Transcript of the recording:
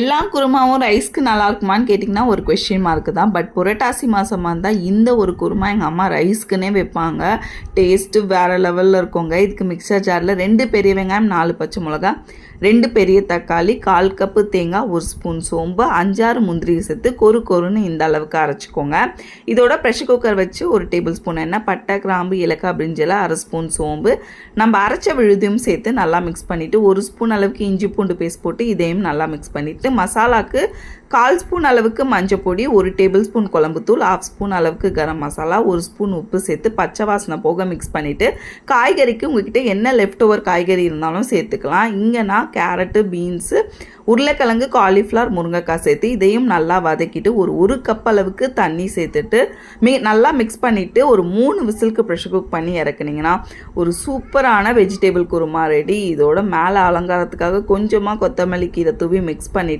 எல்லா குருமாவும் ரைஸ்க்கு நல்லா இருக்குமான்னு கேட்டிங்கன்னா ஒரு கொஸ்டின் மார்க்கு தான். பட் புரட்டாசி மாதமாக இருந்தால் இந்த ஒரு குருமா எங்கள் அம்மா ரைஸ்க்குன்னே வைப்பாங்க. டேஸ்ட்டு வேறு லெவலில் இருக்குங்க. இதுக்கு மிக்சர் ஜாரில் 2 பெரிய வெங்காயம், 4 பச்சை மிளகா, 2 பெரிய தக்காளி, 1/4 கப்பு தேங்காய், 1 ஸ்பூன் சோம்பு, 5-6 முந்திரி சேர்த்து கொருன்னு இந்த அளவுக்கு அரைச்சிக்கோங்க. இதோட ப்ரெஷர் குக்கர் வச்சு 1 டேபிள் ஸ்பூன் எண்ணெய், பட்டை, கிராம்பு, ஏலக்காய், பிரிஞ்சில் 1/2 ஸ்பூன் சோம்பு, நம்ம அரைச்ச விழுதியும் சேர்த்து நல்லா மிக்ஸ் பண்ணிவிட்டு 1 ஸ்பூன் அளவுக்கு இஞ்சி பூண்டு பேஸ்ட் போட்டு இதையும் நல்லா மிக்ஸ் பண்ணிவிட்டு மசாலாவுக்கு 1/4 ஸ்பூன் அளவுக்கு மஞ்சள் பொடி, 1 டேபிள் ஸ்பூன் குழம்புத்தூள், 1/2 ஸ்பூன் அளவுக்கு கரம் மசாலா, 1 ஸ்பூன் உப்பு சேர்த்து பச்சை வாசனை போக மிக்ஸ் பண்ணிவிட்டு காய்கறிக்கு உங்ககிட்ட என்ன லெஃப்ட் ஓவர் காய்கறி இருந்தாலும் சேர்த்துக்கலாம். இங்கே நான் கேரட்டு, பீன்ஸு, உருளைக்கிழங்கு, காலிஃப்ளவர், முருங்கைக்காய் சேர்த்து இதையும் நல்லா வதக்கிட்டு ஒரு கப் அளவுக்கு தண்ணி சேர்த்துட்டு நல்லா மிக்ஸ் பண்ணிவிட்டு ஒரு 3 விசிலுக்கு ப்ரெஷர் குக் பண்ணி இறக்குனீங்கன்னா ஒரு சூப்பரான வெஜிடபிள் குருமா ரெடி. இதோட மேலே அலங்காரத்துக்காக கொஞ்சமாக கொத்தமல்லி கீரை தூவி மிக்ஸ் பண்ணிவிட்டு